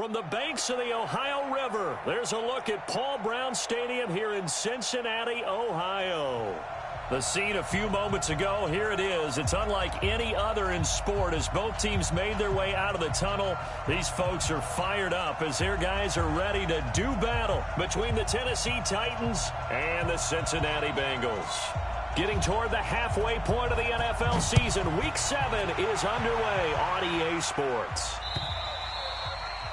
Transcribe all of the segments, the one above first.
From the banks of the Ohio River, there's a look at Paul Brown Stadium here in Cincinnati, Ohio. The scene a few moments ago, here it is. It's unlike any other in sport as both teams made their way out of the tunnel. These folks are fired up as their guys are ready to do battle between the Tennessee Titans and the Cincinnati Bengals. Getting toward the halfway point of the NFL season, Week 7 is underway on EA Sports.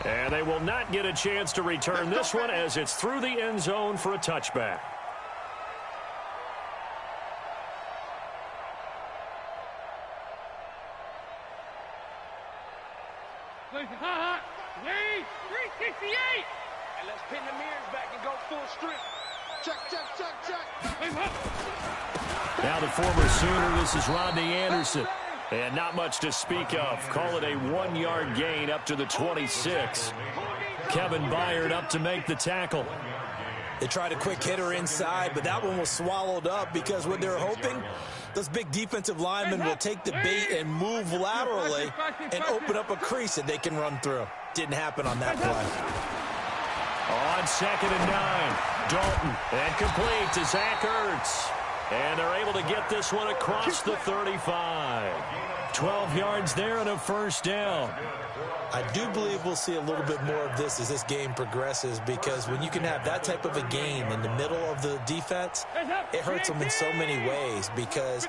And they will not get a chance to return this one as it's through the end zone for a touchback. Lead, 368. And let's pin the mirrors back and go full strip. Check. Now the former Sooner, this is Rodney Anderson. And not much to speak of. Call it a 1-yard gain up to the 26. Kevin Byard up to make the tackle. They tried a quick hitter inside, but that one was swallowed up because what they're hoping, those big defensive linemen will take the bait and move laterally and open up a crease that they can run through. Didn't happen on that play. On 2nd and 9, Dalton, and complete to Zach Ertz. And they're able to get this one across the 35. 12 yards there and a first down. I do believe we'll see a little bit more of this as this game progresses because when you can have that type of a gain in the middle of the defense, it hurts them in so many ways because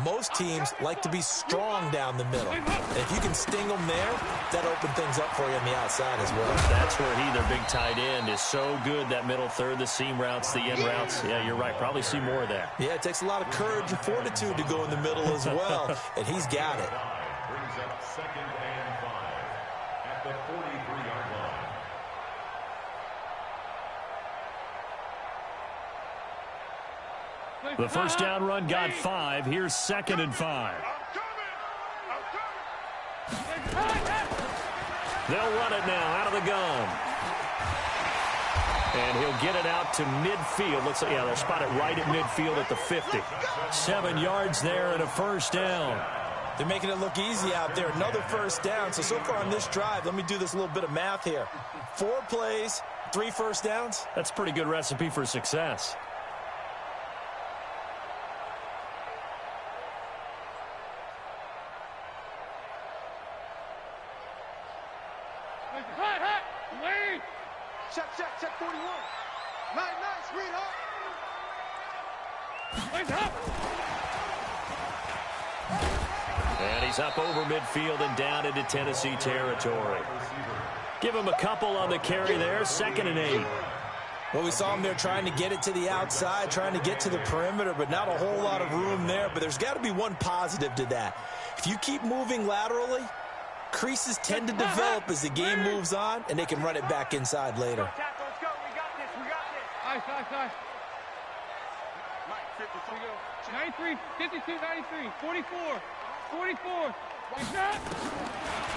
most teams like to be strong down the middle. And if you can sting them there, that opens things up for you on the outside as well. That's where he, their big tight end, is so good, that middle third, the seam routes, the in routes. Yeah, you're right. Probably see more of that. Yeah, it takes a lot of courage and fortitude to go in the middle as well, and he's got it. Brings up 2nd and 5 at the 43-yard line. The first down run got 5. Here's 2nd and 5. They'll run it now out of the gun. And he'll get it out to midfield. Let's say, yeah, they'll spot it right at midfield at the 50. 7 yards there and a first down. They're making it look easy out there. Another first down. So far on this drive, let me do this little bit of math here. 4 plays, 3 first downs. That's a pretty good recipe for success. Check 41. Nice, read up. And he's up over midfield and down into Tennessee territory. Give him a couple on the carry there, 2nd and 8. Well, we saw him there trying to get it to the outside, trying to get to the perimeter, but not a whole lot of room there. But there's got to be one positive to that. If you keep moving laterally, creases tend to develop as the game moves on, and they can run it back inside later. Let's go. We got this. Nice. 93, 52, 93, 44.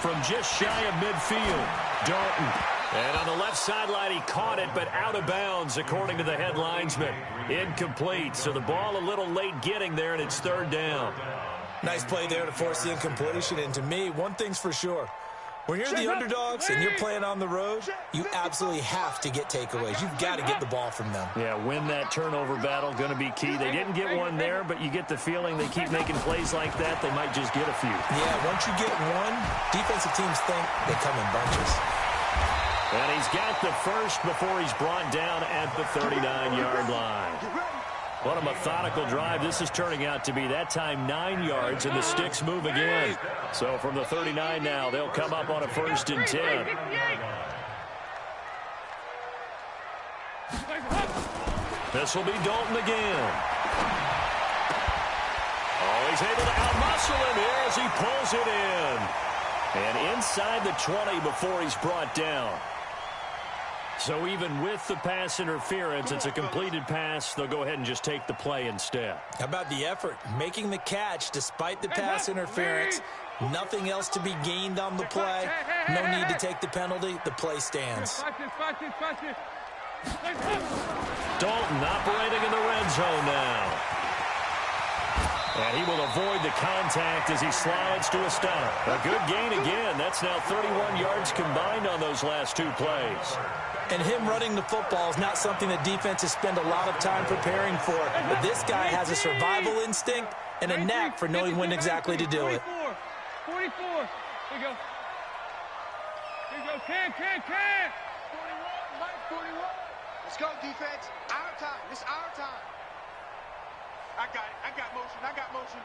From just shy of midfield, Dalton. And on the left sideline, he caught it, but out of bounds, according to the head linesman. Incomplete, so the ball a little late getting there, and it's 3rd down. Nice play there to force the incompletion. And to me, one thing's for sure. When you're the underdogs and you're playing on the road, you absolutely have to get takeaways. You've got to get the ball from them. Yeah, win that turnover battle, going to be key. They didn't get one there, but you get the feeling they keep making plays like that, they might just get a few. Yeah, once you get one, defensive teams think they come in bunches. And he's got the first before he's brought down at the 39-yard line. What a methodical drive this is turning out to be. That time 9 yards, and the sticks move again. So from the 39 now, they'll come up on a 1st and 10. This will be Dalton again. Oh, he's able to outmuscle him here as he pulls it in. And inside the 20 before he's brought down. So even with the pass interference, it's a completed pass. They'll go ahead and just take the play instead. How about the effort? Making the catch despite the pass interference. Nothing else to be gained on the play. No need to take the penalty. The play stands. Dalton operating in the red zone now. And he will avoid the contact as he slides to a stop. A good gain again. That's now 31 yards combined on those last two plays. And him running the football is not something that defenses spend a lot of time preparing for. But this guy has a survival instinct and a knack for knowing when exactly to do it. 44. Here you go. Here you go. Can. 41. Mike, 41. Let's go, defense. Our time. It's our time. I got it. I got motion.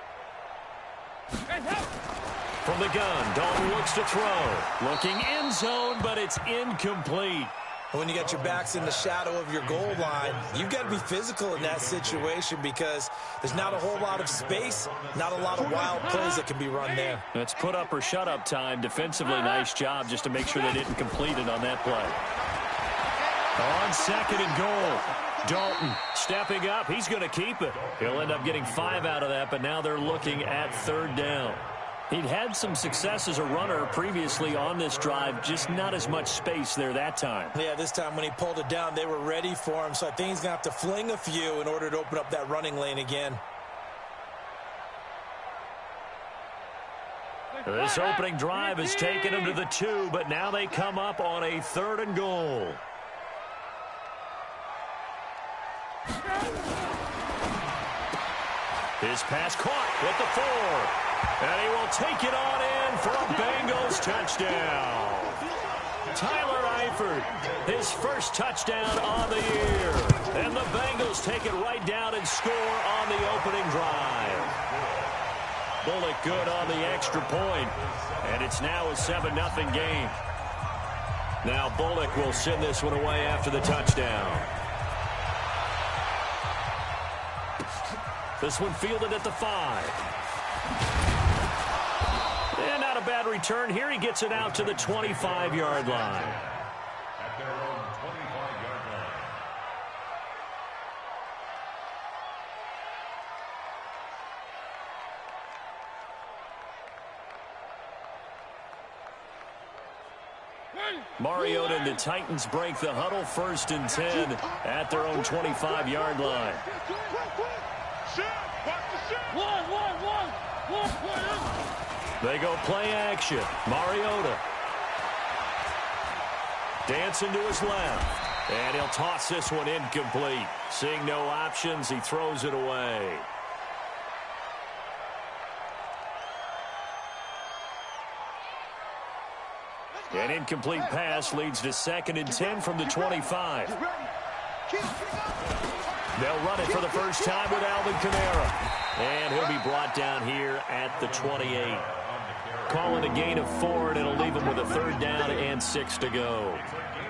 From the gun, Dalton looks to throw. Looking end zone, but it's incomplete. When you got your backs in the shadow of your goal line, you've got to be physical in that situation because there's not a whole lot of space, not a lot of wild plays that can be run there. It's put up or shut up time. Defensively, nice job just to make sure they didn't complete it on that play. On second and goal, Dalton stepping up. He's going to keep it. He'll end up getting 5 out of that, but now they're looking at third down. He'd had some success as a runner previously on this drive, just not as much space there that time. Yeah, this time when he pulled it down, they were ready for him, so I think he's going to have to fling a few in order to open up that running lane again. This opening drive has taken him to the 2, but now they come up on a third and goal. His pass caught with the 4. And he will take it on in for a Bengals touchdown. Tyler Eifert, his first touchdown on the year. And the Bengals take it right down and score on the opening drive. Bullock good on the extra point. And it's now a 7-0 game. Now Bullock will send this one away after the touchdown. This one fielded at the 5. And not a bad return here. He gets it out to the 25-yard line. At their own 25-yard line. Mariota and the Titans break the huddle, 1st and 10 at their own 25-yard line. They go play action. Mariota. Dancing to his left. And he'll toss this one incomplete. Seeing no options, he throws it away. An incomplete pass leads to 2nd and 10 from the 25. They'll run it for the first time with Alvin Kamara. And he'll be brought down here at the 28. Calling a gain of 4, and it'll leave him with a 3rd down and 6 to go.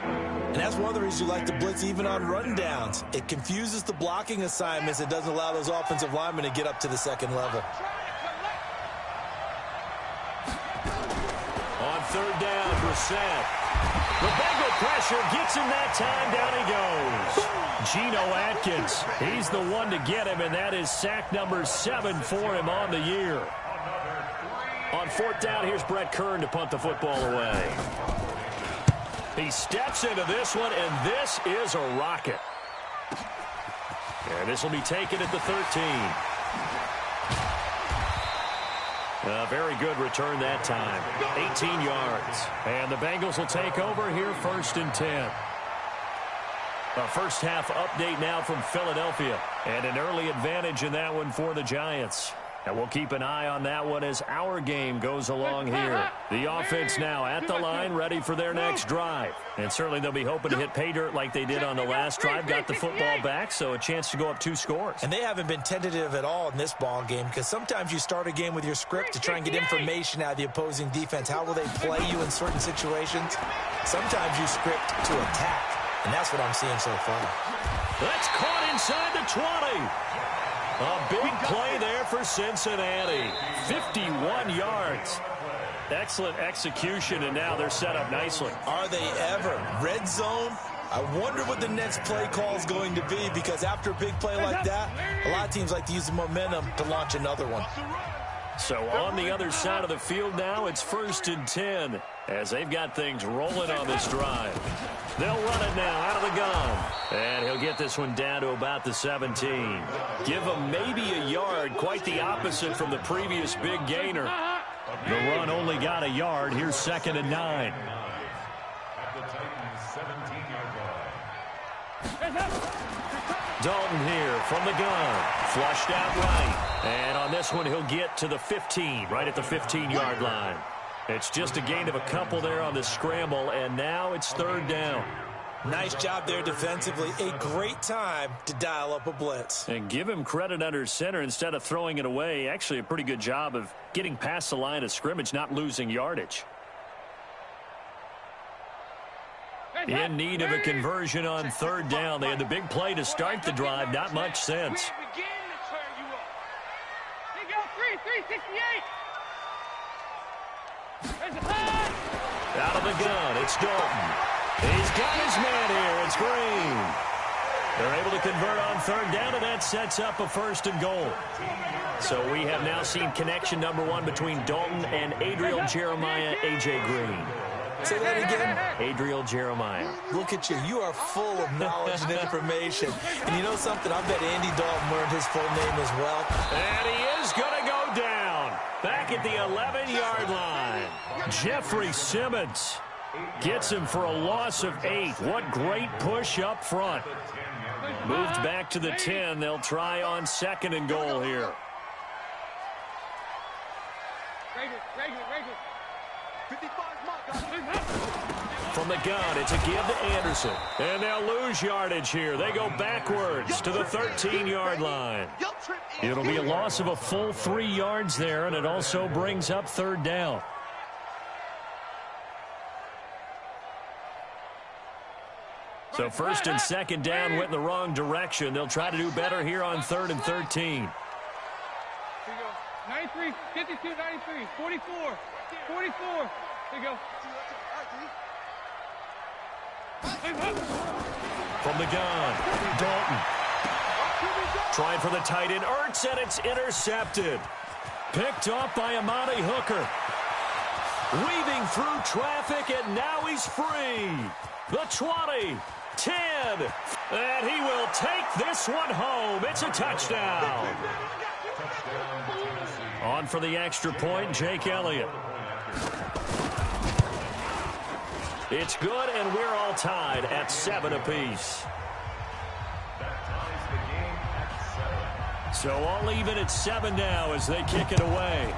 And that's one of the reasons you like to blitz even on rundowns. It confuses the blocking assignments. It doesn't allow those offensive linemen to get up to the 2nd level. On 3rd down, Brissett. The Bengal pressure gets him that time. Down he goes. Geno Atkins, he's the one to get him, and that is sack number 7 for him on the year. On 4th down, here's Brett Kern to punt the football away. He steps into this one, and this is a rocket. And this will be taken at the 13. A very good return that time. 18 yards. And the Bengals will take over here, 1st and 10. A first half update now from Philadelphia. And an early advantage in that one for the Giants. And we'll keep an eye on that one as our game goes along here. The offense now at the line, ready for their next drive. And certainly they'll be hoping to hit pay dirt like they did on the last drive. Got the football back, so a chance to go up 2 scores. And they haven't been tentative at all in this ball game because sometimes you start a game with your script to try and get information out of the opposing defense. How will they play you in certain situations? Sometimes you script to attack, and that's what I'm seeing so far. That's caught inside the 20. A big play there for Cincinnati. 51 yards. Excellent execution, and now they're set up nicely. Are they ever? Red zone? I wonder what the next play call is going to be, because after a big play like that, a lot of teams like to use the momentum to launch another one. So on the other side of the field now, it's 1st and 10 as they've got things rolling on this drive. They'll run it now out of the gun. And he'll get this one down to about the 17. Give him maybe a yard, quite the opposite from the previous big gainer. The run only got a yard. Here's 2nd and 9. At the Titans' 17-yard line. Dalton here from the gun. Flushed out right. And on this one, he'll get to the 15, right at the 15-yard line. It's just a gain of a couple there on the scramble, and now it's 3rd down. Nice job there defensively. A great time to dial up a blitz. And give him credit under center instead of throwing it away. Actually, a pretty good job of getting past the line of scrimmage, not losing yardage. In need of a conversion on 3rd down. They had the big play to start the drive. Not much sense. Out of the gun, it's Dalton. He's got his man here. It's Green. They're able to convert on 3rd down, and that sets up a 1st and goal. So we have now seen connection number 1 between Dalton and Adriel Jeremiah, A.J. Green. Say that again. Adriel Jeremiah. Look at you. You are full of knowledge and information. And you know something? I bet Andy Dalton learned his full name as well. And he is going to go down. Back at the 11-yard line. Jeffrey Simmons gets him for a loss of 8. What great push up front. Moved back to the 10. They'll try on 2nd and goal here. From the gun, it's a give to Anderson. And they'll lose yardage here. They go backwards to the 13-yard line. It'll be a loss of a full 3 yards there, and it also brings up 3rd down. So 1st and 2nd down went in the wrong direction. They'll try to do better here on 3rd and 13. 93, 52, 93, 44, 44. Here you go. From the gun, Dalton. Trying for the tight end, Ertz, and it's intercepted. Picked off by Amani Hooker. Weaving through traffic, and now he's free. The 20, 10, and he will take this one home. It's a touchdown. On for the extra point, Jake Elliott. It's good, and we're all tied at 7 apiece. That ties the game at 7. So all even at 7 now as they kick it away.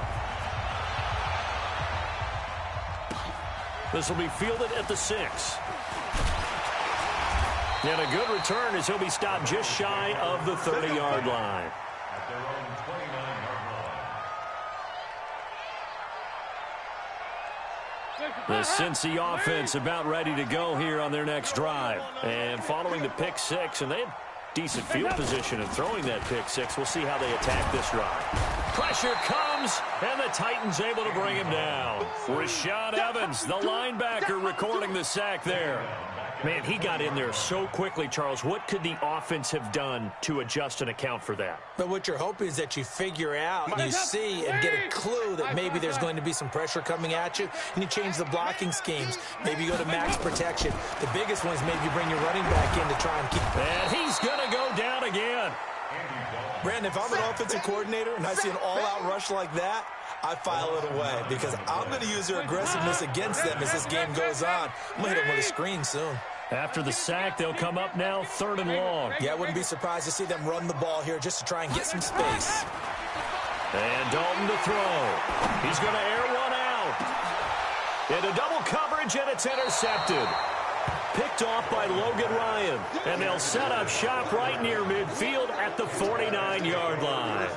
This will be fielded at the 6. And a good return as he'll be stopped just shy of the 30-yard line. At their own 29-yard line. The Cincy offense about ready to go here on their next drive. And following the pick 6, and they had decent field position in throwing that pick 6. We'll see how they attack this drive. Pressure comes, and the Titans able to bring him down. Rashad Evans, the linebacker, recording the sack there. Man, he got in there so quickly, Charles. What could the offense have done to adjust and account for that? But what you're hoping is that you figure out, you see, and get a clue that maybe there's going to be some pressure coming at you, and you change the blocking schemes. Maybe you go to max protection. The biggest one is maybe you bring your running back in to try and keep... And he's going to go down again. Brandon, if I'm an offensive coordinator and I see an all-out rush like that, I file it away because I'm going to use their aggressiveness against them as this game goes on. I'm going to hit them with a screen soon. After the sack, they'll come up now 3rd and long. Yeah, I wouldn't be surprised to see them run the ball here just to try and get some space. And Dalton to throw. He's going to air one out. Into double coverage, and it's intercepted. Picked off by Logan Ryan. And they'll set up shop right near midfield at the 49-yard line.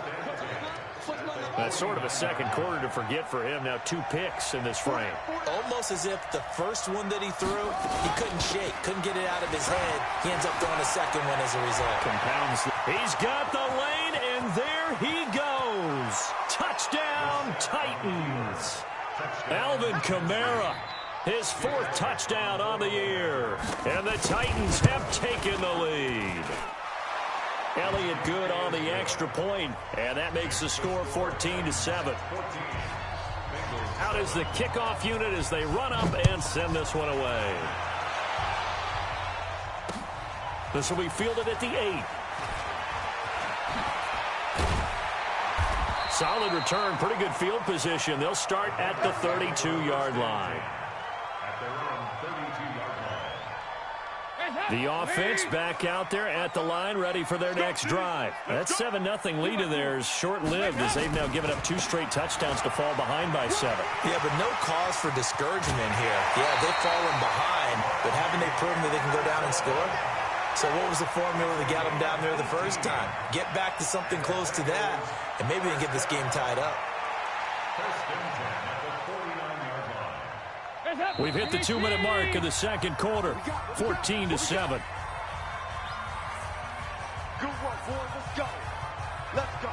That's sort of a second quarter to forget for him. Now 2 picks in this frame. Almost as if the first one that he threw, he couldn't shake, couldn't get it out of his head. He ends up throwing a second one as a result. Compounds. He's got the lane, and there he goes. Touchdown, Titans. Alvin Kamara, his 4th touchdown on the year. And the Titans have taken the lead. Elliott good on the extra point, and that makes the score 14-7. Out is the kickoff unit as they run up and send this one away. This will be fielded at the 8. Solid return, pretty good field position. They'll start at the 32-yard line. The offense back out there at the line, ready for their next drive. That 7-0 lead of theirs short-lived as they've now given up 2 straight touchdowns to fall behind by 7. Yeah, but no cause for discouragement here. Yeah, they've fallen behind, but haven't they proven that they can go down and score? So what was the formula that got them down there the first time? Get back to something close to that, and maybe they can get this game tied up. We've hit the 2-minute mark of the second quarter, 14-7. Good work, boys. Let's go. Let's go.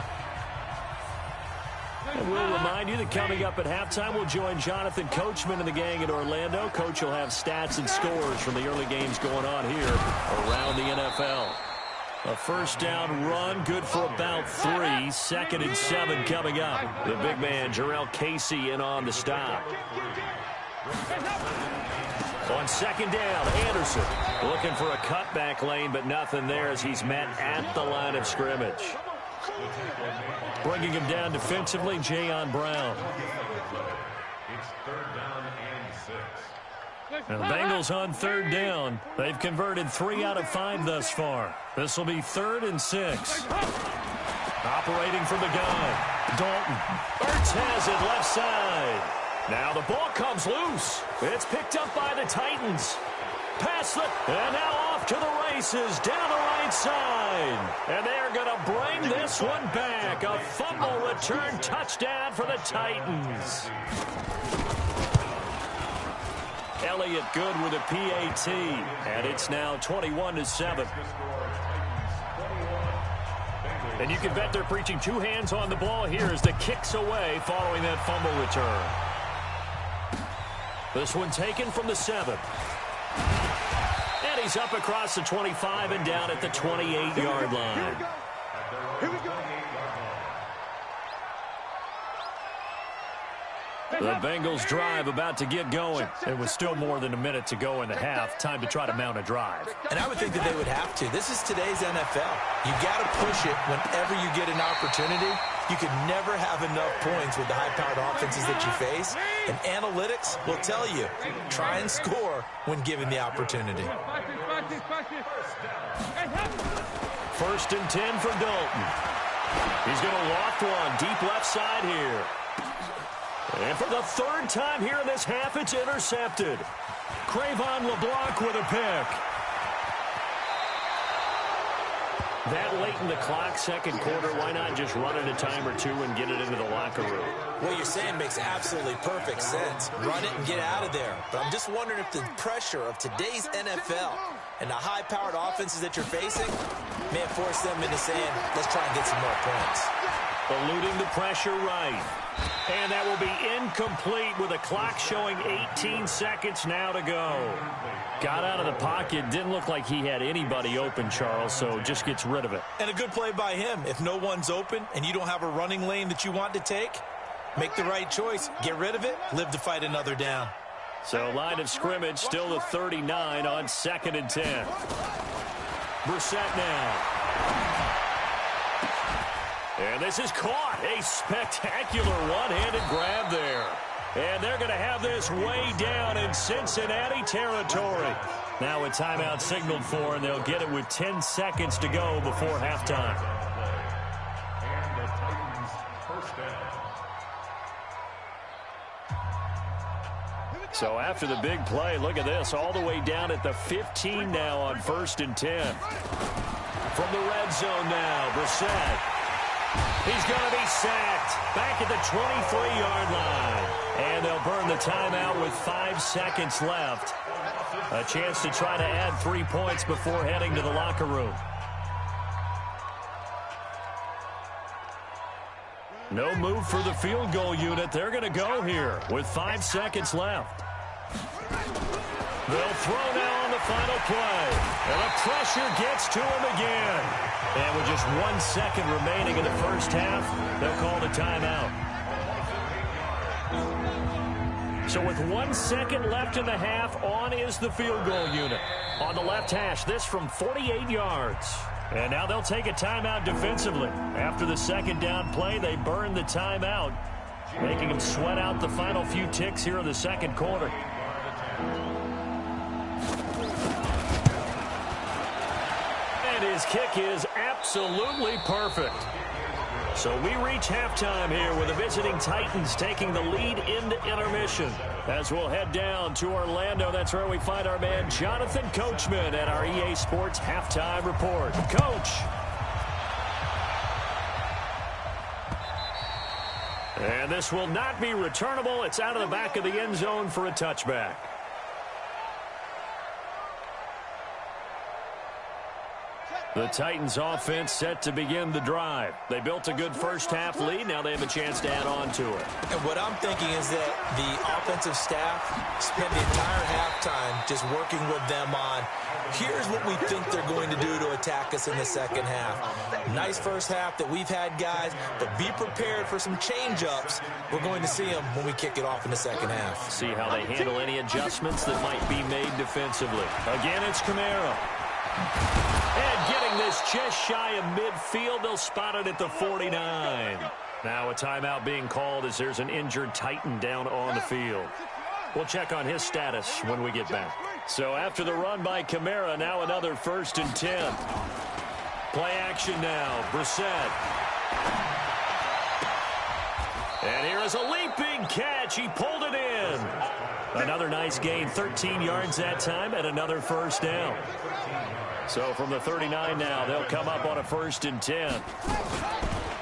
And we'll remind you that coming up at halftime, we'll join Jonathan Coachman and the gang in Orlando. Coach will have stats and scores from the early games going on here around the NFL. A first down run, good for about 3. 2nd and 7 coming up. The big man, Jarrell Casey, in on the stop. On 2nd down, Anderson looking for a cutback lane, but nothing there as he's met at the line of scrimmage. Bringing him down defensively, Jayon Brown. It's 3rd down and 6. And the Bengals on 3rd down. They've converted 3 out of 5 thus far. This will be 3rd and 6. Operating from the gun, Dalton. Ertz has it left side. Now the ball comes loose. It's picked up by the Titans. Pass and now off to the races down the right side. And they're going to bring this one back. A fumble return touchdown for the Titans. Elliott good with a PAT. And it's now 21-7. And you can bet they're preaching 2 hands on the ball here as the kick's away following that fumble return. This one taken from the 7. And he's up across the 25 and down at the 28-yard line. Here we go. The Bengals drive about to get going. It was still more than a minute to go in the half. Time to try to mount a drive. And I would think that they would have to. This is today's NFL. You got to push it whenever you get an opportunity. You can never have enough points with the high-powered offenses that you face. And analytics will tell you, try and score when given the opportunity. 1st and 10 for Dalton. He's going to loft one deep left side here. And for the 3rd time here in this half, it's intercepted. Cravon LeBlanc with a pick. That late in the clock, second quarter, why not just run it a time or 2 and get it into the locker room? What you're saying makes absolutely perfect sense. Run it and get out of there. But I'm just wondering if the pressure of today's NFL and the high-powered offenses that you're facing may have forced them into saying, let's try and get some more points. Eluding the pressure right. And that will be incomplete with a clock showing 18 seconds now to go. Got out of the pocket. Didn't look like he had anybody open, Charles, so just gets rid of it. And a good play by him. If no one's open and you don't have a running lane that you want to take, make the right choice. Get rid of it. Live to fight another down. So line of scrimmage still the 39 on 2nd and 10. Brissett now. And this is caught. A spectacular one-handed grab there. And they're going to have this way down in Cincinnati territory. Now a timeout signaled for, and they'll get it with 10 seconds to go before halftime. And the Titans first down. So after the big play, look at this, all the way down at the 15 now on 1st and 10. From the red zone now, Brissett. He's going to be sacked back at the 23-yard line. And they'll burn the timeout with 5 seconds left. A chance to try to add 3 points before heading to the locker room. No move for the field goal unit. They're going to go here with 5 seconds left. They'll throw now on the final play. And the pressure gets to him again. And with just 1 second remaining in the first half, they'll call the timeout. So with 1 second left in the half, on is the field goal unit. On the left hash, this from 48 yards. And now they'll take a timeout defensively. After the second down play, they burn the timeout, making them sweat out the final few ticks here in the second quarter. And his kick is absolutely perfect. So we reach halftime here with the visiting Titans taking the lead into intermission. As we'll head down to Orlando, that's where we find our man Jonathan Coachman at our EA Sports Halftime Report. Coach. And this will not be returnable. It's out of the back of the end zone for a touchback. The Titans offense set to begin the drive. They built a good first half lead. Now they have a chance to add on to it. And what I'm thinking is that the offensive staff spent the entire halftime just working with them on, here's what we think they're going to do to attack us in the second half. Nice first half that we've had, guys, but be prepared for some change-ups. We're going to see them when we kick it off in the second half. See how they handle any adjustments that might be made defensively. Again, it's Kamara. And getting this just shy of midfield, they'll spot it at the 49. Now a timeout being called as there's an injured Titan down on the field. We'll check on his status when we get back. So after the run by Kamara, now another 1st and 10. Play action now, Brissett. And here is a leaping catch. He pulled it in. Another nice gain, 13 yards that time, and another 1st down. So from the 39 now, they'll come up on a 1st and 10.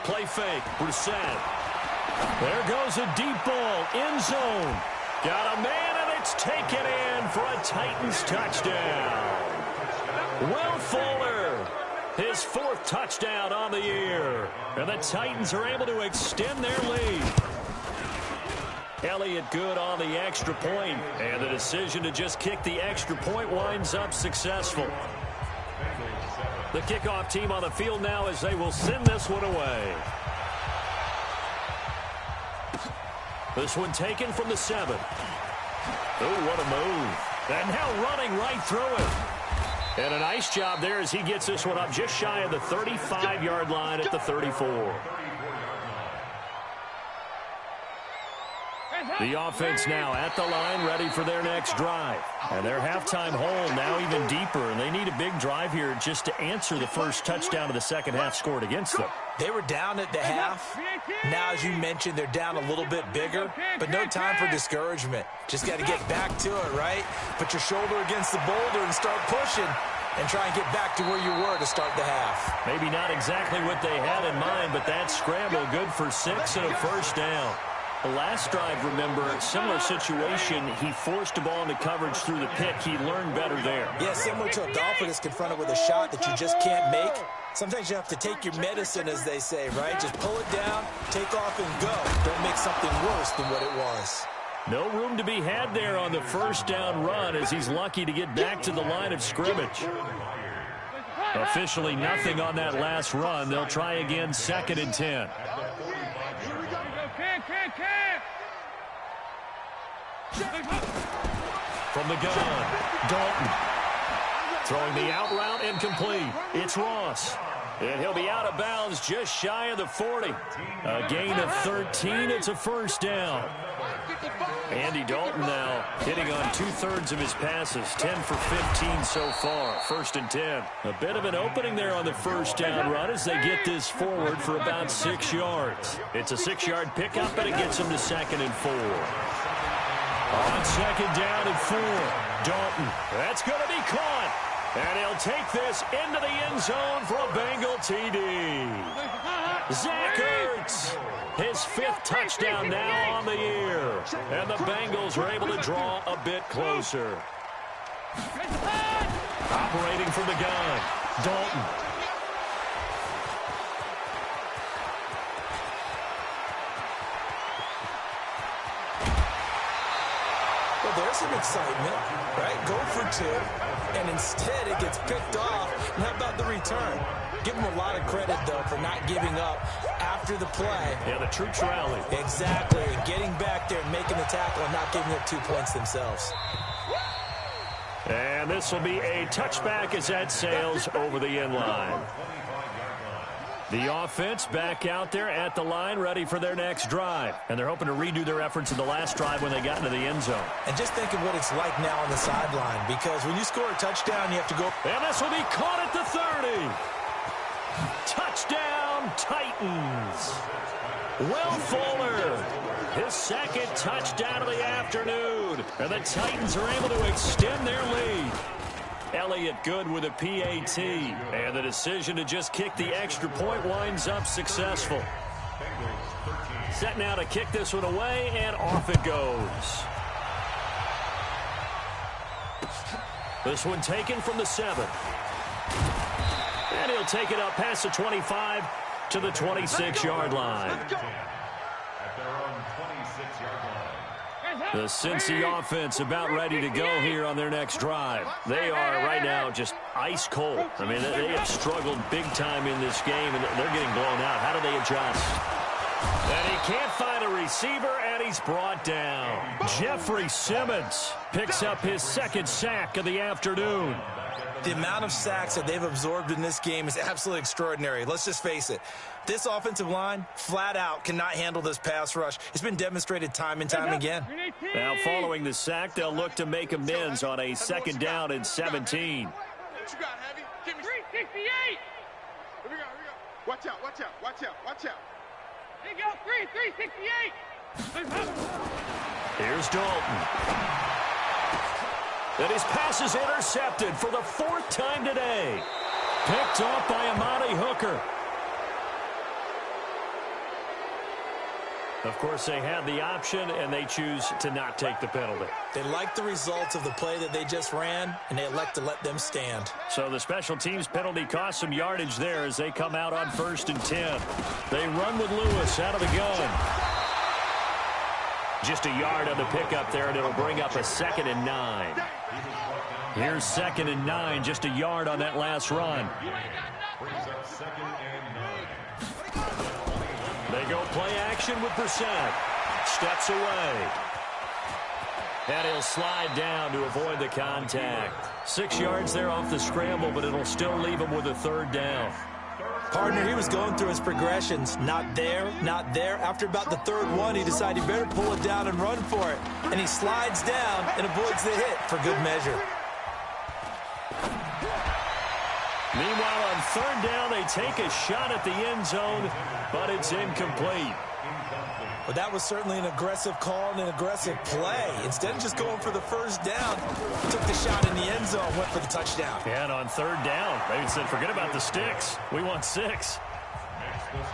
Play fake, Brissett. There goes a deep ball, end zone. Got a man, and it's taken in for a Titans touchdown. Will Fuller, his 4th touchdown on the year. And the Titans are able to extend their lead. Elliott good on the extra point, and the decision to just kick the extra point winds up successful. The kickoff team on the field now as they will send this one away. This one taken from the 7. Oh, what a move. And now running right through it. And a nice job there as he gets this one up just shy of the 35-yard line at the 34. The offense now at the line, ready for their next drive. And their halftime hole now even deeper, and they need a big drive here just to answer the first touchdown of the second half scored against them. They were down at the half. Now, as you mentioned, they're down a little bit bigger, but no time for discouragement. Just got to get back to it, right? Put your shoulder against the boulder and start pushing and try and get back to where you were to start the half. Maybe not exactly what they had in mind, but that scramble good for 6 and a 1st down. The last drive, remember, similar situation. He forced a ball into coverage through the pick. He learned better there. Yeah, similar to a golfer that's confronted with a shot that you just can't make. Sometimes you have to take your medicine, as they say, right? Just pull it down, take off, and go. Don't make something worse than what it was. No room to be had there on the 1st down run as he's lucky to get back to the line of scrimmage. Officially nothing on that last run. They'll try again, 2nd and 10. From the gun, Dalton. Throwing the out route incomplete. It's Ross. And he'll be out of bounds just shy of the 40. A gain of 13. It's a 1st down. Andy Dalton now hitting on 2/3 of his passes. 10 for 15 so far. 1st and 10. A bit of an opening there on the 1st down run as they get this forward for about 6 yards. It's a 6-yard pickup, and it gets them to 2nd and 4. On 2nd down and 4. Dalton. That's going to be caught. And he'll take this into the end zone for a Bengal TD. Zach Ertz, his 5th touchdown now on the year. And the Bengals are able to draw a bit closer. Operating from the gun, Dalton. some excitement, right? Go for two, and instead it gets picked off. And how about the return? Give them a lot of credit, though, for not giving up after the play. Yeah, the troops rallied. Exactly, and getting back there and making the tackle and not giving up 2 points themselves. And this will be a touchback as that sails over the end line. The offense back out there at the line, ready for their next drive. And they're hoping to redo their efforts in the last drive when they got into the end zone. And just think of what it's like now on the sideline, because when you score a touchdown, you have to go. And this will be caught at the 30. Touchdown, Titans. Will Fuller, his second touchdown of the afternoon. And the Titans are able to extend their lead. Elliott good with a PAT. And the decision to just kick the extra point winds up successful. Set now to kick this one away, and off it goes. This one taken from the 7. And he'll take it up past the 25 to the 26-yard line. At their own 26-yard line. The Cincy offense about ready to go here on their next drive. They are right now just ice cold. I mean, they have struggled big time in this game, and they're getting blown out. How do they adjust? And he can't find a receiver, and he's brought down. Jeffrey Simmons picks up his second sack of the afternoon. The amount of sacks that they've absorbed in this game is absolutely extraordinary. Let's just face it. This offensive line, flat out, cannot handle this pass rush. It's been demonstrated time and time again. Now, following the sack, they'll look to make amends on a second down and 17. What you got, Heavy? Give me 368. Here we go. Watch out. There you go, 368. Here's Dalton. And his pass is intercepted for the 4th time today. Picked off by Amani Hooker. Of course, they had the option, and they choose to not take the penalty. They like the results of the play that they just ran, and they elect to let them stand. So the special teams penalty cost some yardage there as they come out on 1st and 10. They run with Lewis out of the gun. Just a yard on the pickup there, and it'll bring up a 2nd and 9. Here's 2nd and 9, just a yard on that last run. Brings up 2nd and 9. They go play action with Brissett. Steps away. And he'll slide down to avoid the contact. 6 yards there off the scramble, but it'll still leave him with a 3rd down. Partner, he was going through his progressions. Not there, not there. After about the 3rd one, he decided he better pull it down and run for it. And he slides down and avoids the hit for good measure. Meanwhile, on 3rd down, they take a shot at the end zone, but it's incomplete. But that was certainly an aggressive call and an aggressive play. Instead of just going for the 1st down, took the shot in the end zone, went for the touchdown. And on 3rd down, they said, forget about the sticks. We want 6.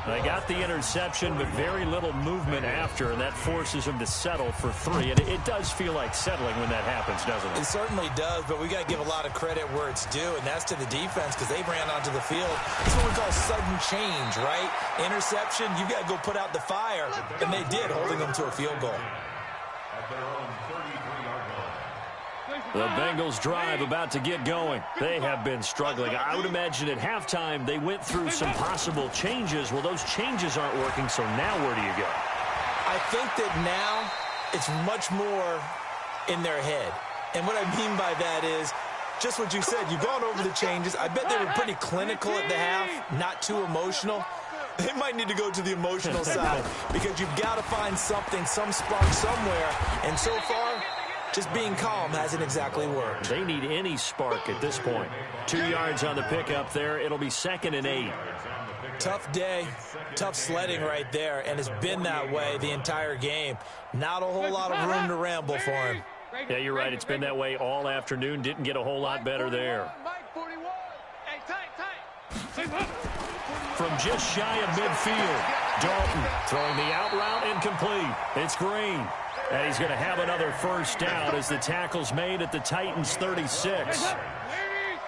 They got the interception, but very little movement after, and that forces them to settle for 3. And it does feel like settling when that happens, doesn't it? It certainly does, but we got to give a lot of credit where it's due, and that's to the defense because they ran onto the field. It's what we call sudden change, right? Interception, you got to go put out the fire, and they did, holding them to a field goal. At their own 33-yard line. The Bengals drive about to get going. They have been struggling. I would imagine at halftime they went through some possible changes. Well, those changes aren't working, so now where do you go? I think that now it's much more in their head. And what I mean by that is just what you said. You've gone over the changes. I bet they were pretty clinical at the half, not too emotional. They might need to go to the emotional side because you've got to find something, some spark somewhere. And so far, just being calm hasn't exactly worked. They need any spark at this point. 2 yards on the pickup there. It'll be 2nd and 8. Tough day, tough sledding right there, and it's been that way the entire game. Not a whole lot of room to ramble for him. Yeah, you're right. It's been that way all afternoon. Didn't get a whole lot better there. Mike 41. Hey, tight. From just shy of midfield, Dalton throwing the out route incomplete. It's Green. And he's going to have another 1st down as the tackle's made at the Titans' 36.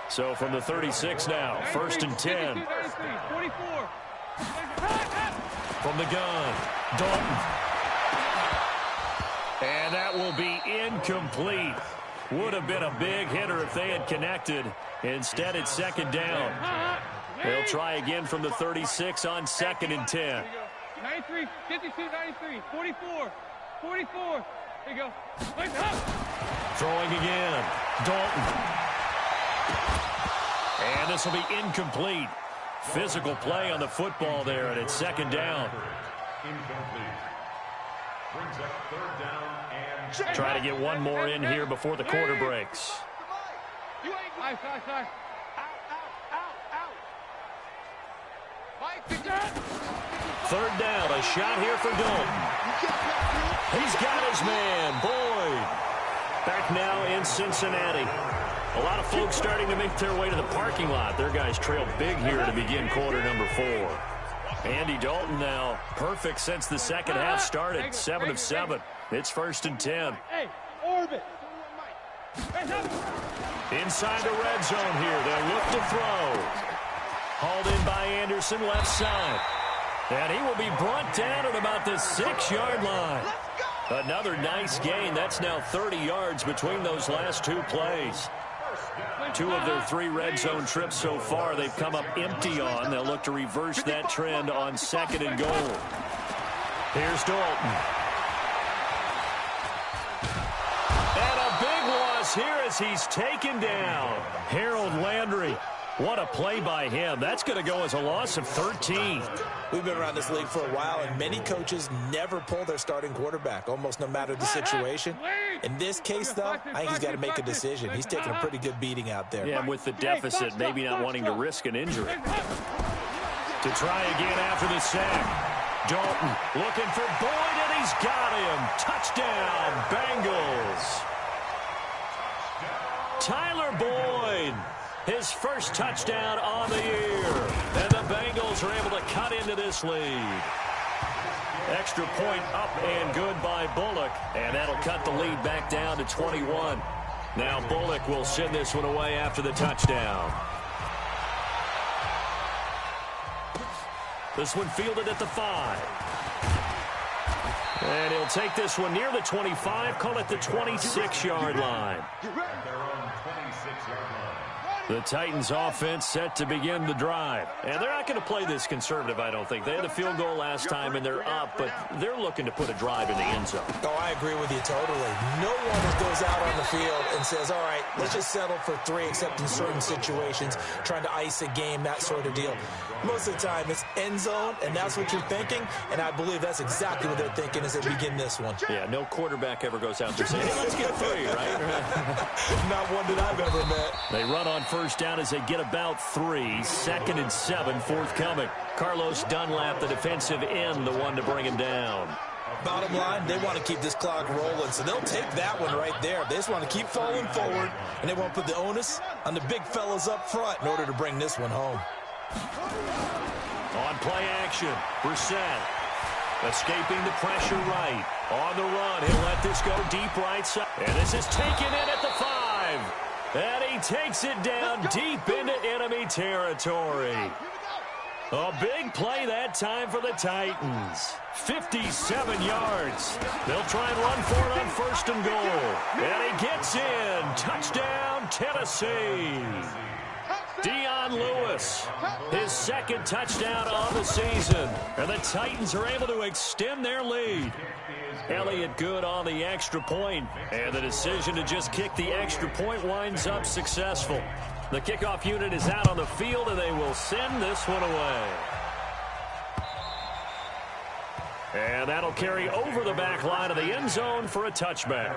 So from the 36 now, 1st and 10. From the gun, Dalton. And that will be incomplete. Would have been a big hitter if they had connected. Instead, it's second down. They'll try again from the 36 on 2nd and 10. 93, 52, 93, 44, 44. There you go. Throwing again. Dalton. And this will be incomplete. Physical play on the football there, and it's second down. Incomplete. Brings up third down and... Try to get one more in here before the quarter breaks. Third down, a shot here for Dalton. He's got his man, Boyd. Back now in Cincinnati. A lot of folks starting to make their way to the parking lot. Their guys trail big here to begin quarter number 4. Andy Dalton now perfect since the second half started. 7 of 7. It's 1st and 10. Hey, orbit. Inside the red zone here. They'll look to throw. Hauled in by Anderson, left side. And he will be brought down at about the 6-yard line. Another nice gain. That's now 30 yards between those last 2 plays. 2 of their 3 red zone trips so far they've come up empty on. They'll look to reverse that trend on 2nd and goal. Here's Dalton. And a big loss here as he's taken down. Harold Landry. What a play by him. That's going to go as a loss of 13. We've been around this league for a while, and many coaches never pull their starting quarterback, almost no matter the situation. In this case, though, I think he's got to make a decision. He's taking a pretty good beating out there. Yeah, and with the deficit, maybe not wanting to risk an injury. To try again after the sack. Dalton looking for Boyd, and he's got him. Touchdown, Bengals. Tyler Boyd. His first touchdown on the year. And the Bengals are able to cut into this lead. Extra point up and good by Bullock. And that'll cut the lead back down to 21. Now Bullock will send this one away after the touchdown. This one fielded at the 5. And he'll take this one near the 25, call it the 26-yard line. They're on 26-yard line. The Titans offense set to begin the drive. And they're not going to play this conservative, I don't think. They had a field goal last time, and they're up, but they're looking to put a drive in the end zone. Oh, I agree with you totally. No one goes out on the field and says, all right, let's just settle for 3, except in certain situations, trying to ice a game, that sort of deal. Most of the time, it's end zone, and that's what you're thinking, and I believe that's exactly what they're thinking as they begin this one. Yeah, no quarterback ever goes out there saying, hey, let's get 3, right? Not one that I've ever met. They run on first down as they get about 3. 2nd and 7 forthcoming. Carlos Dunlap, the defensive end, the one to bring him down. Bottom line, they want to keep this clock rolling, so they'll take that one right there. They just want to keep falling forward, and they want to put the onus on the big fellas up front in order to bring this one home. On play action, Brissett escaping the pressure right. On the run, he'll let this go deep right side. And this is taken in at the 5. And he takes it down deep into enemy territory. A big play that time for the Titans. 57 yards. They'll try and run for it on 1st and goal. And he gets in. Touchdown, Tennessee. Dion Lewis, his 2nd touchdown on the season. And the Titans are able to extend their lead. Elliott good on the extra point. And the decision to just kick the extra point winds up successful. The kickoff unit is out on the field, and they will send this one away. And that'll carry over the back line of the end zone for a touchback.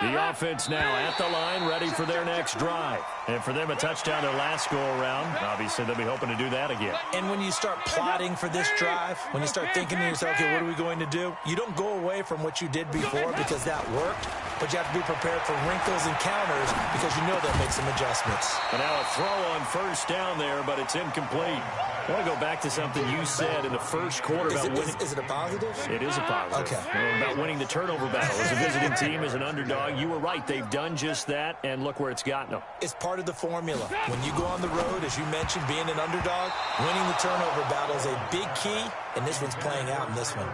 The offense now at the line, ready for their next drive. And for them, a touchdown their last go-around. Obviously, they'll be hoping to do that again. And when you start plotting for this drive, when you start thinking to yourself, okay, what are we going to do? You don't go away from what you did before because that worked, but you have to be prepared for wrinkles and counters because you know they'll make some adjustments. And now a throw on first down there, but it's incomplete. I want to go back to something you said in the first quarter about winning. Is it a positive? It is a positive. Okay. About winning the turnover battle as a visiting team is an underdog. You were right. They've done just that, and look where it's gotten them. It's part of the formula. When you go on the road, as you mentioned, being an underdog, winning the turnover battle is a big key, and this one's playing out in this one.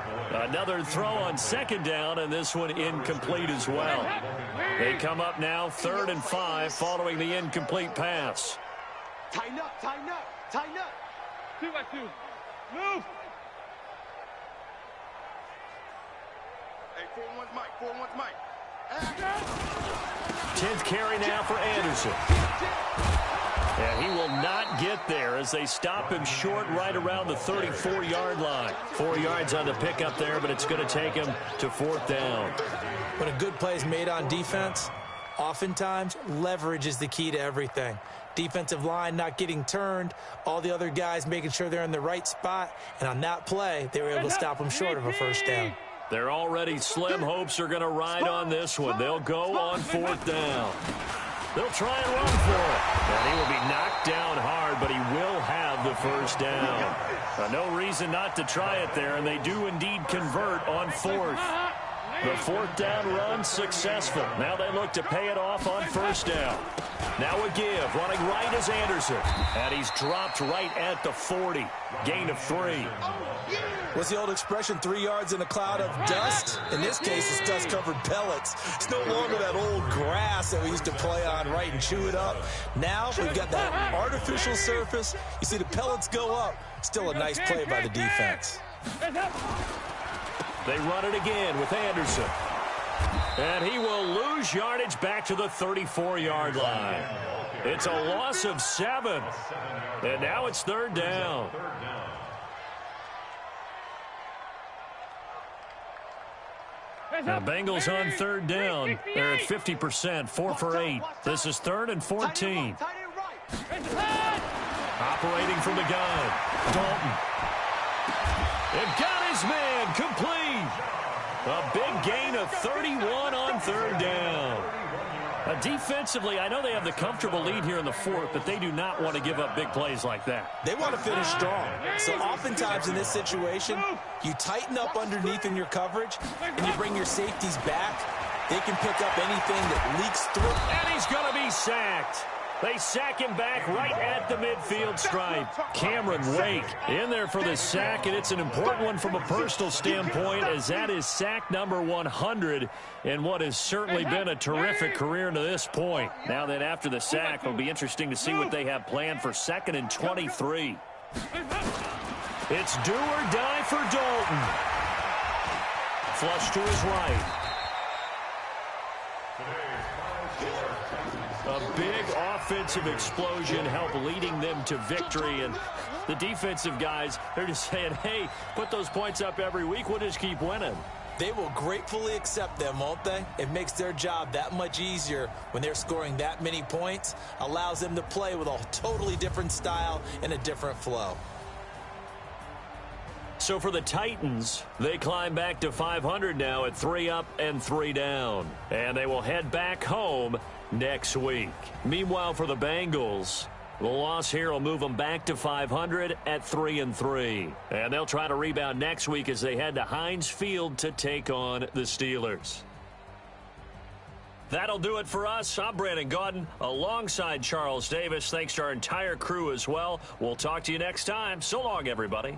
Another throw on second down, and this one incomplete as well. They come up now 3rd and 5 following the incomplete pass. Tighten up, tighten up, tighten up. 2-by-2. Move. Hey, 4-1's Mike, 4-1's Mike. 10th carry now for Anderson. And he will not get there as they stop him short right around the 34-yard line. 4 yards on the pickup there, but it's going to take him to 4th down. When a good play is made on defense, oftentimes leverage is the key to everything. Defensive line not getting turned, all the other guys making sure they're in the right spot, and on that play, they were able to stop him short of a first down. Their already slim hopes are going to ride on this one. They'll go on 4th down. They'll try and run for it. And he will be knocked down hard, but he will have the first down. No reason not to try it there, and they do indeed convert on 4th. The 4th down run successful. Now they look to pay it off on 1st down. Now a give. Running right is Anderson. And he's dropped right at the 40. Gain of 3. What's the old expression, 3 yards in a cloud of dust? In this case, it's dust-covered pellets. It's no longer that old grass that we used to play on, right, and chew it up. Now we've got that artificial surface. You see the pellets go up. Still a nice play by the defense. They run it again with Anderson. And he will lose yardage back to the 34-yard line. It's a loss of 7. And now it's 3rd down. The Bengals on 3rd down. They're at 50%, 4 for 8. This is 3rd and 14. Operating from the gun. Dalton. And got his man complete. A big gain of 31 on 3rd down. Defensively, I know they have the comfortable lead here in the 4th, but they do not want to give up big plays like that. They want to finish strong. So oftentimes in this situation, you tighten up underneath in your coverage, and you bring your safeties back. They can pick up anything that leaks through. And he's going to be sacked. They sack him back right at the midfield stripe. Cameron Wake in there for the sack, and it's an important one from a personal standpoint, as that is sack number 100 in what has certainly been a terrific career to this point. Now that after the sack, it'll be interesting to see what they have planned for 2nd and 23. It's do or die for Dalton. Flush to his right. A big offensive explosion helped leading them to victory. And the defensive guys, they're just saying, hey, put those points up every week. We'll just keep winning. They will gratefully accept them, won't they? It makes their job that much easier when they're scoring that many points. Allows them to play with a totally different style and a different flow. So for the Titans, they climb back to 500 now at 3 up and 3 down. And they will head back home next week. Meanwhile, for the Bengals, the loss here will move them back to 500 at 3 and 3. And they'll try to rebound next week as they head to Heinz Field to take on the Steelers. That'll do it for us. I'm Brandon Gaudin alongside Charles Davis. Thanks to our entire crew as well. We'll talk to you next time. So long, everybody.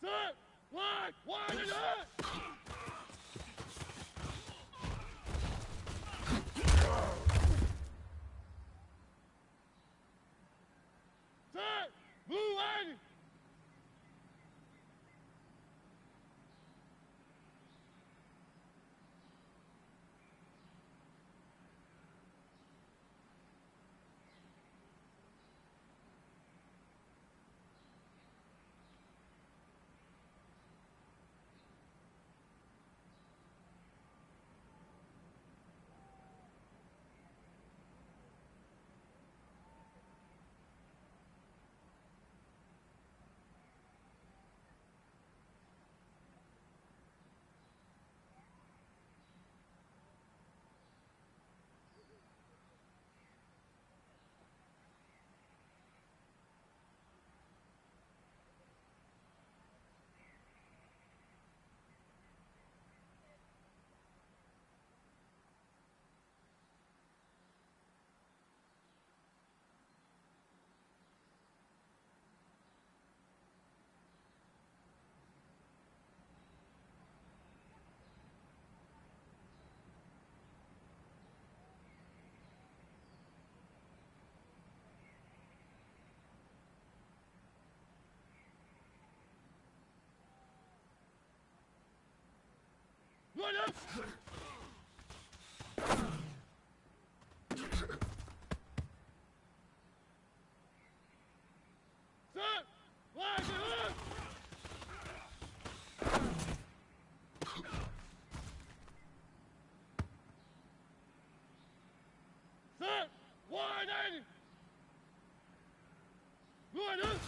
Set. Flag. Wide and hit. Set. Move 80. Line up! Set! Flag and hook! Set! 180! Line up!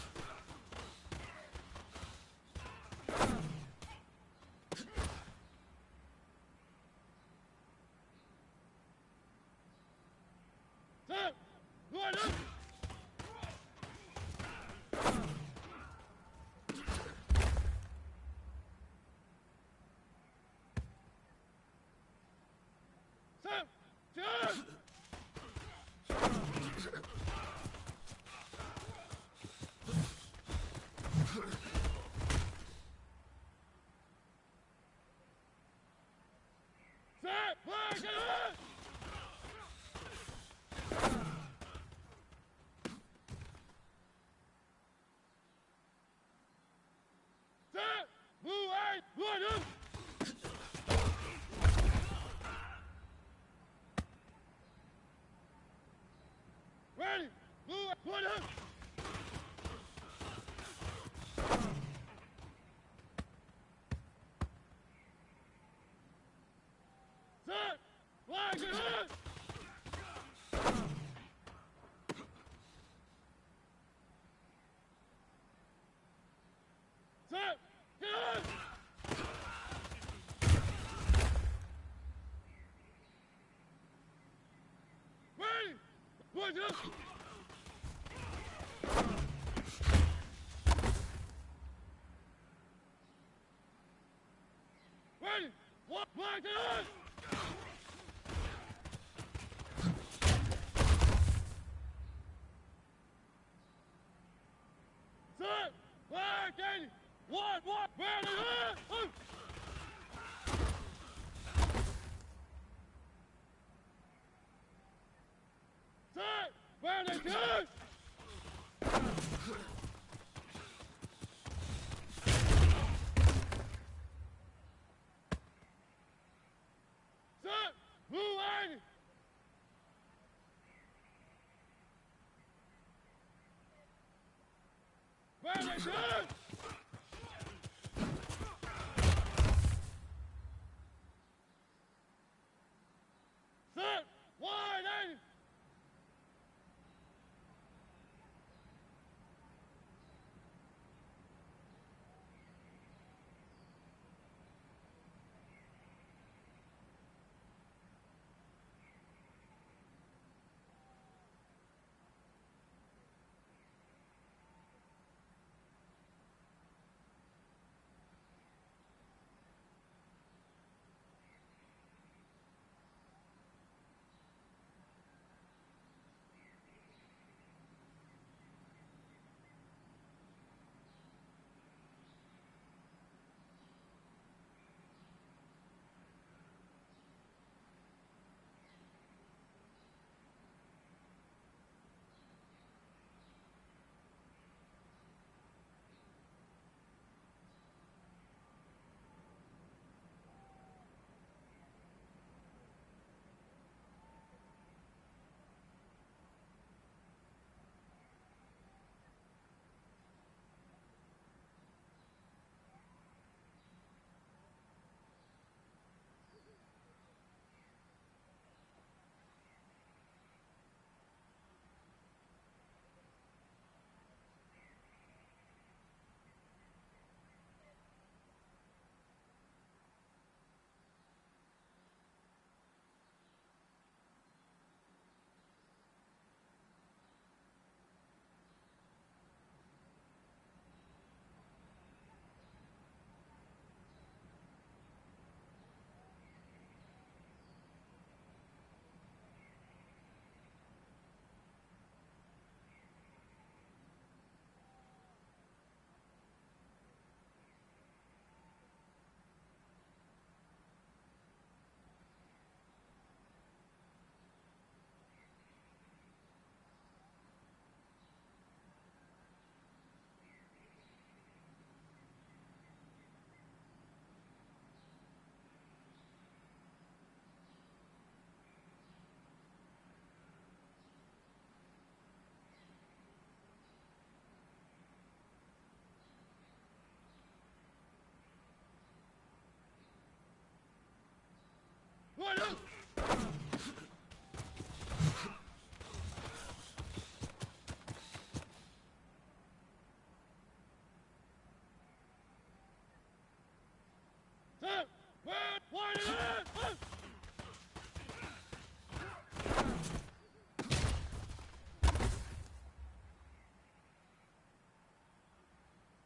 Set! Line up! Set! Charge! Set! Flag and hook! Set! Move 8! Line up! Ready! Move! Line up! Set! Flag and hook! Set! Get on! Ready! Line up! Ready! One! Flag and hook! Set! Flag 80! One! Ready! Hook! Set! Ready! Charge! Set! Move 80! Ready! Charge! Set! 180!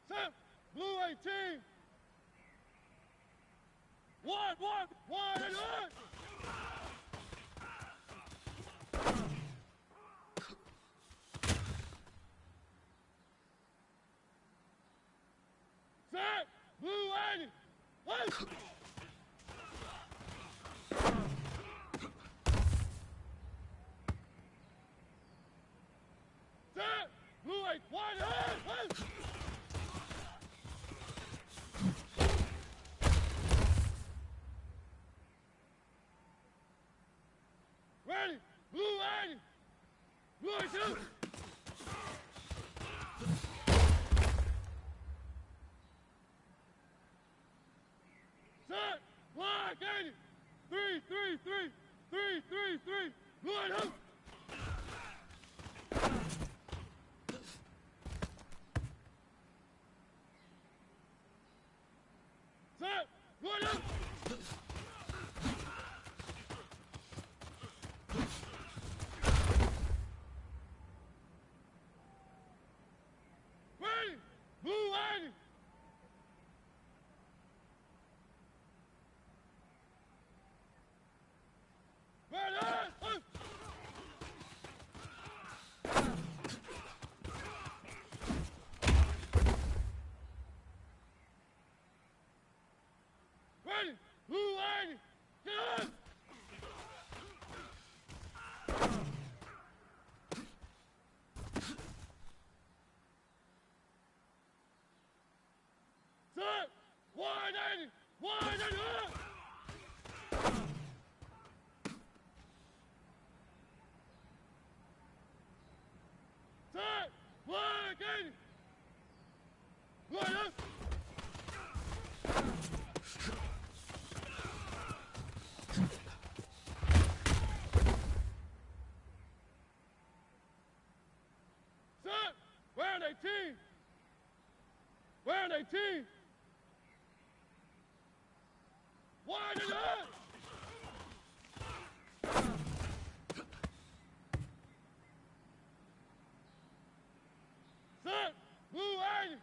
Set. Blue 18. One, and one. Set. Blue 80. One. Set. Blue 8. One, and one. Ready. Blue 80. Blue 82. Set. Black 80. 3, 3, 3. 3, 3, 3. Blue 82. Set. Blue 82. Ready. Blue 80. Ready. Ready. Blue 80. Get on. Set. 180. 180. Set. Black 80. Line up. Set. Round 18. Round 18. Wide and up. Set. Blue 80.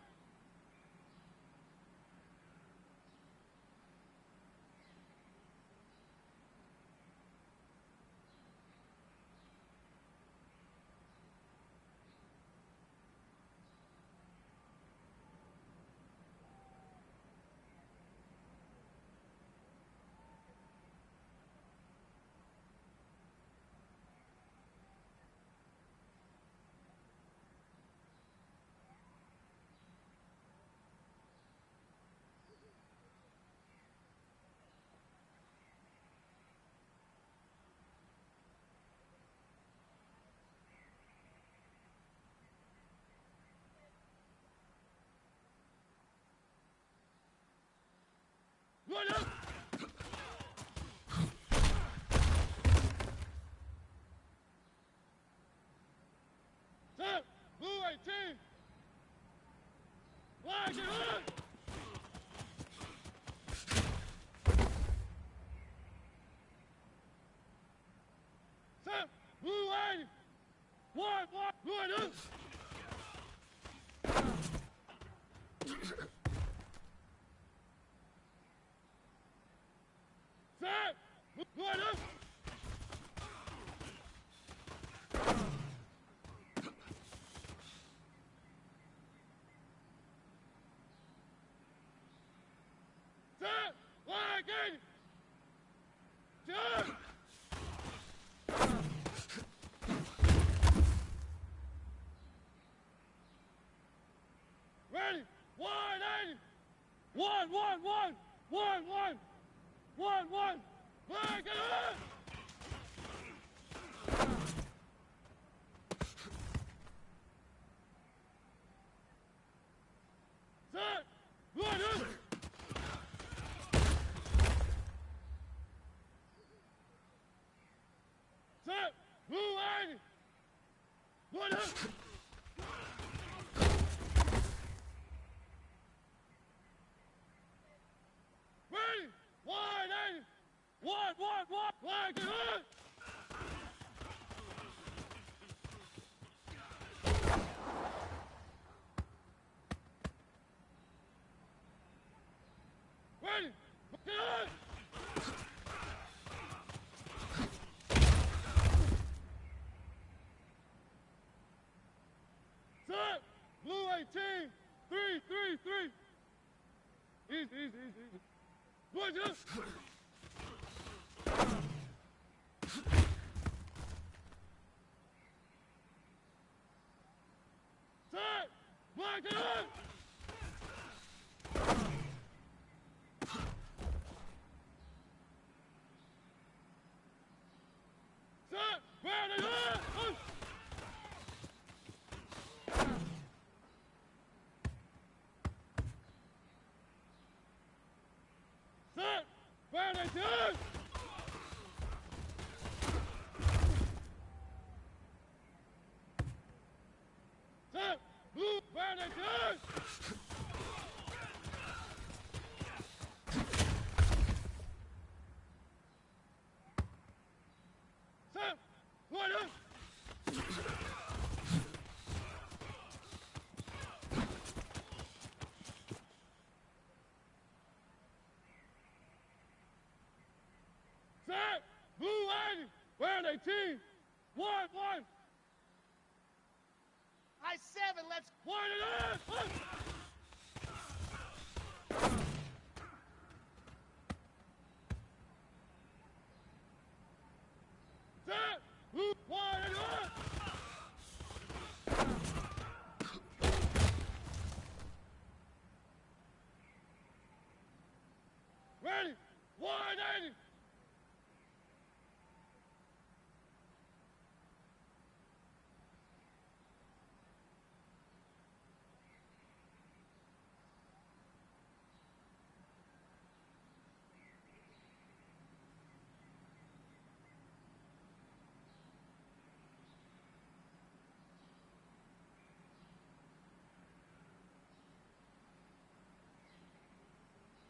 Line up. Set. Blue 18. Flag it on. Set. Blue 80. One. Line up. Set. Line up. Set. Flag 80. Turn. Ready. 180. One. Flag it on. Set. Line up. Set. Blue 80. Line up. Ready. 180. Flag it up! Ready! Get up! Set! Blue 18! 3-3-3! Easy. Boys, up! Set! Black it up! Set! Band it up! Set! Band it up! Set! Blue band it up! Set! Line up! Set! Blue 80! Band 18! 1-1! I-7, let's... Line it up! Set! Blue, line it up! Ready? 180!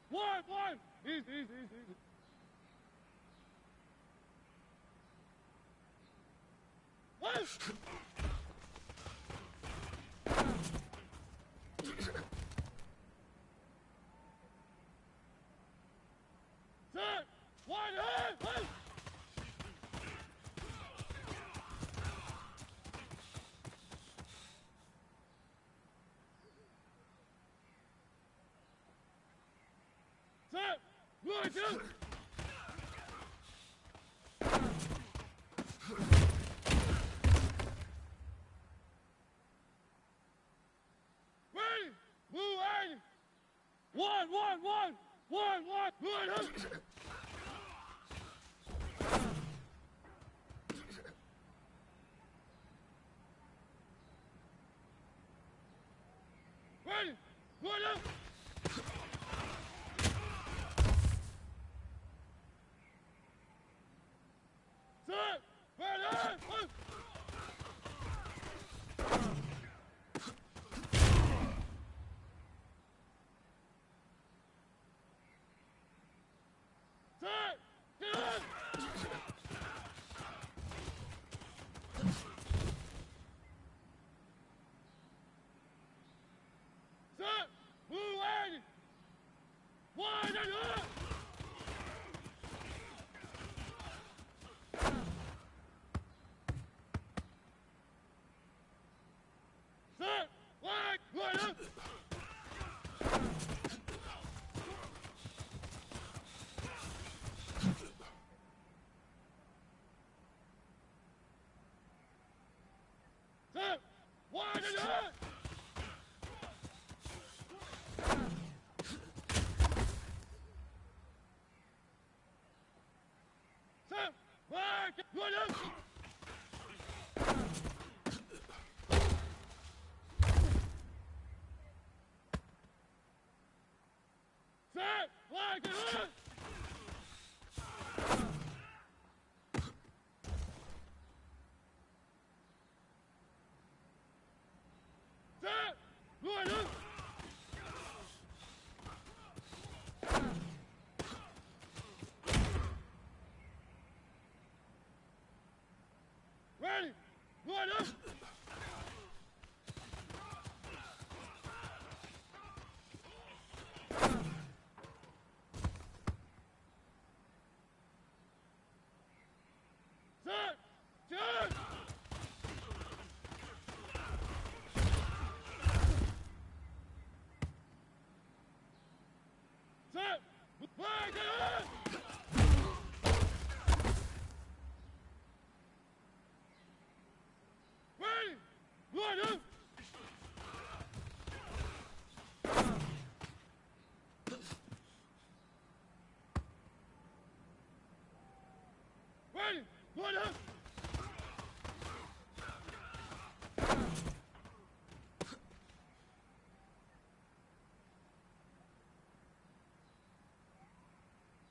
One! Easy. One! Set! One head! One! Set! Right down! Ready! Blue 80! 1! Right up! Ready! Right up! Set! Right up! Set! Get up! Set! Blue 80! Wide and up! Set! Flag! Right up! Set! Wide and up! Set! Flag! Right up! Set! Flag it up! Set! Right up! One up.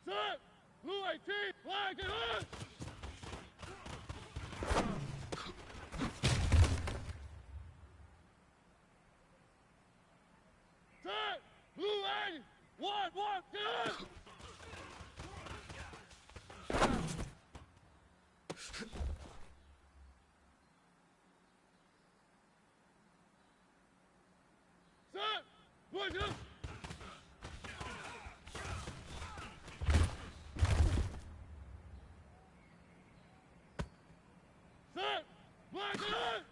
Set. Blue 18. Flag and hunt. Set. Blue 80. One, get up. Set. Push up. Set. Flag and hunt.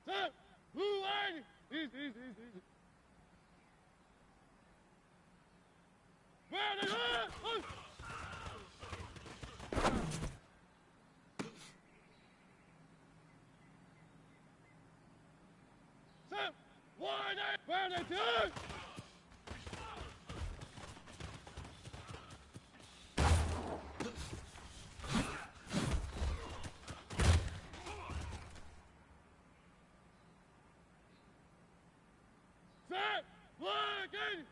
Set. Blue 80. Easy. Flag and hunt. Push. Set. 1-8. Flag and hunt. Set. Flag 80.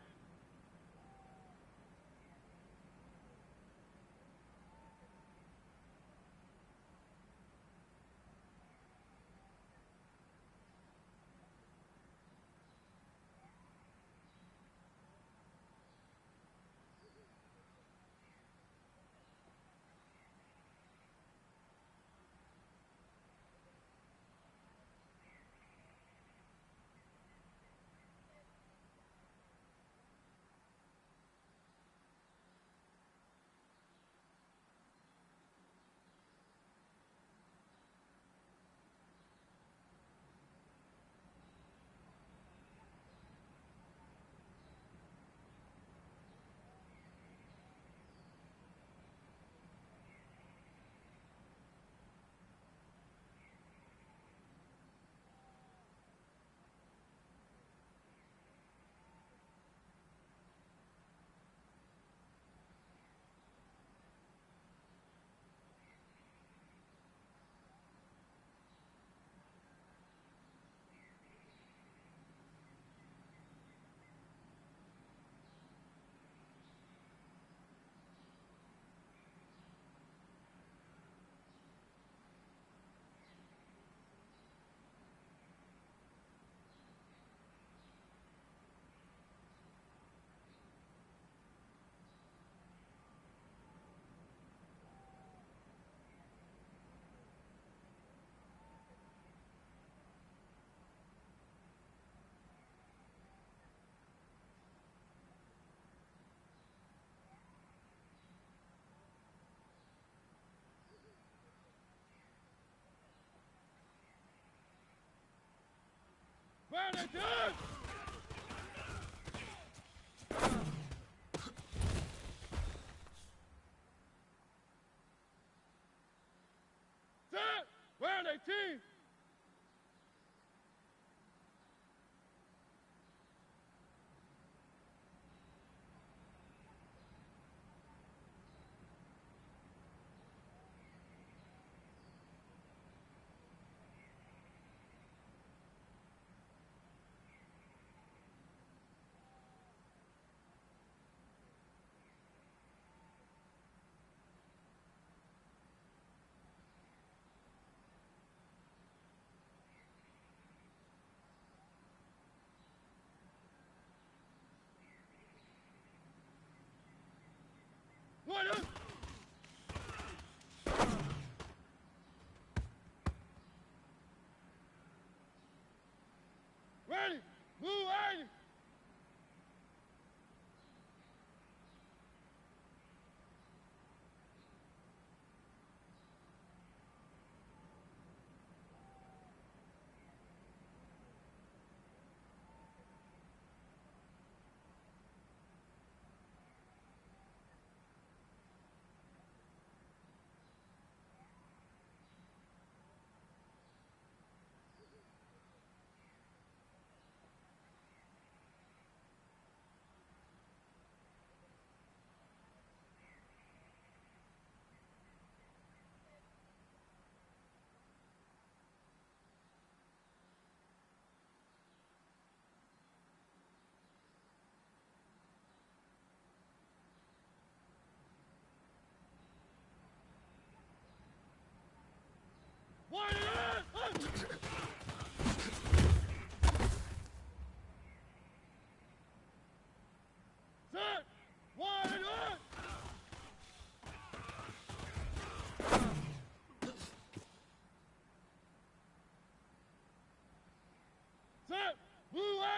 Flag and hunt. Set. Flag 18. One up. Ready. Blue 80.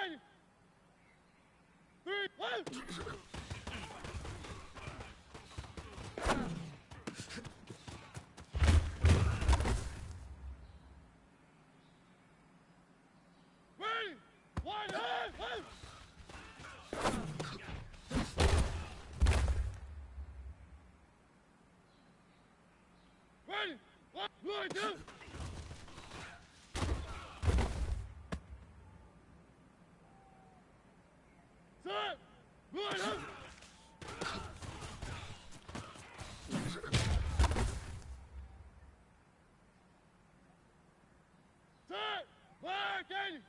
1, 3, 1. Ready? 1, 1. Ready? 1, 2. Set. Line up. Set. Black 80.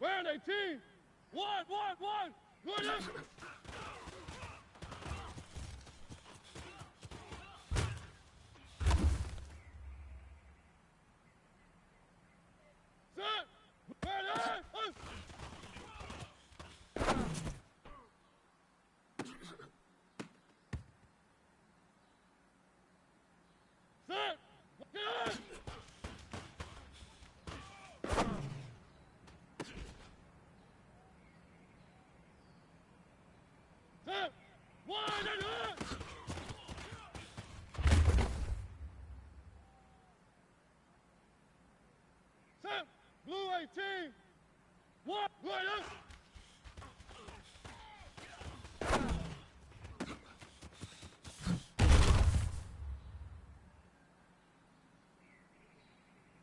Round 18. 1, 1, 1. Line up. Set. Ready? Up. Set. Get up. Set. 1 and up. Set. Blue 18. 1. Right up.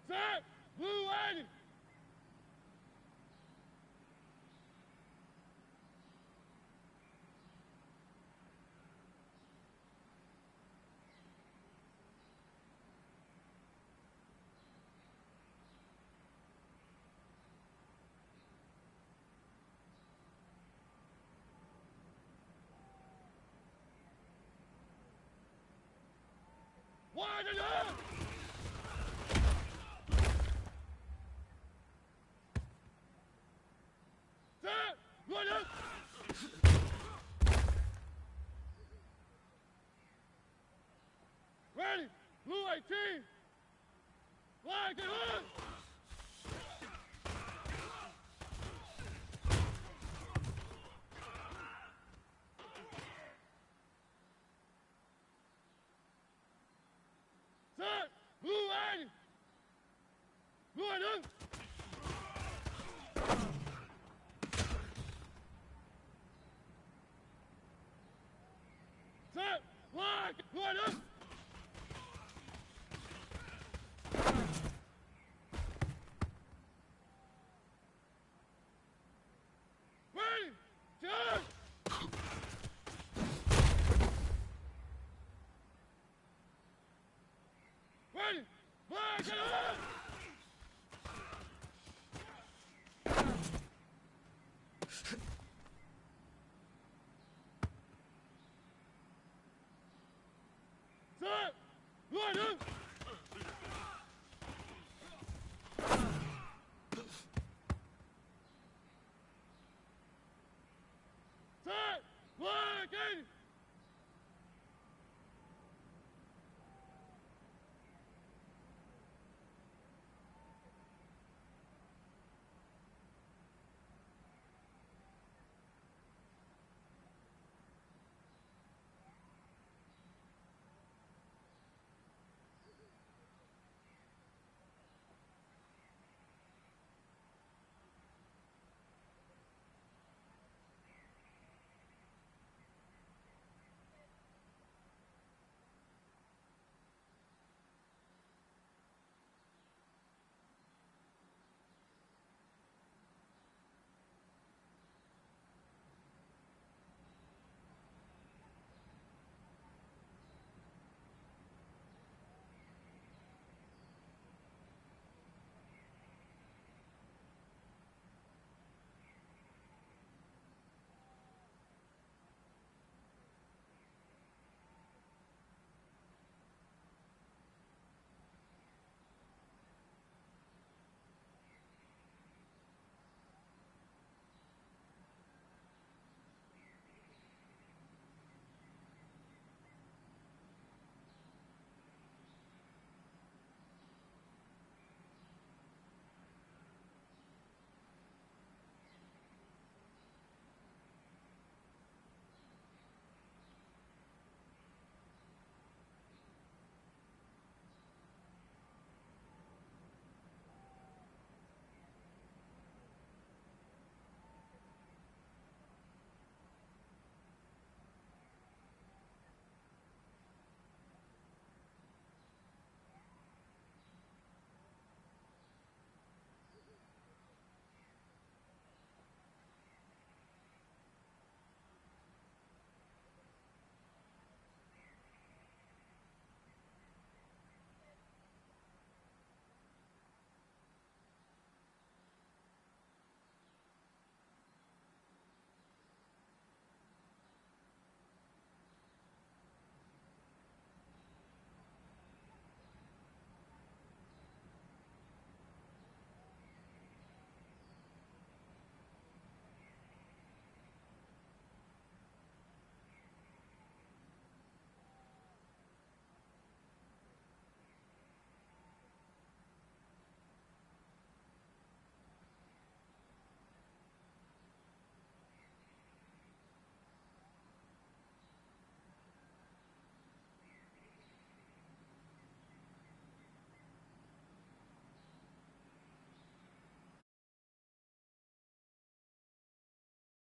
Set. Blue 80. Wide and up.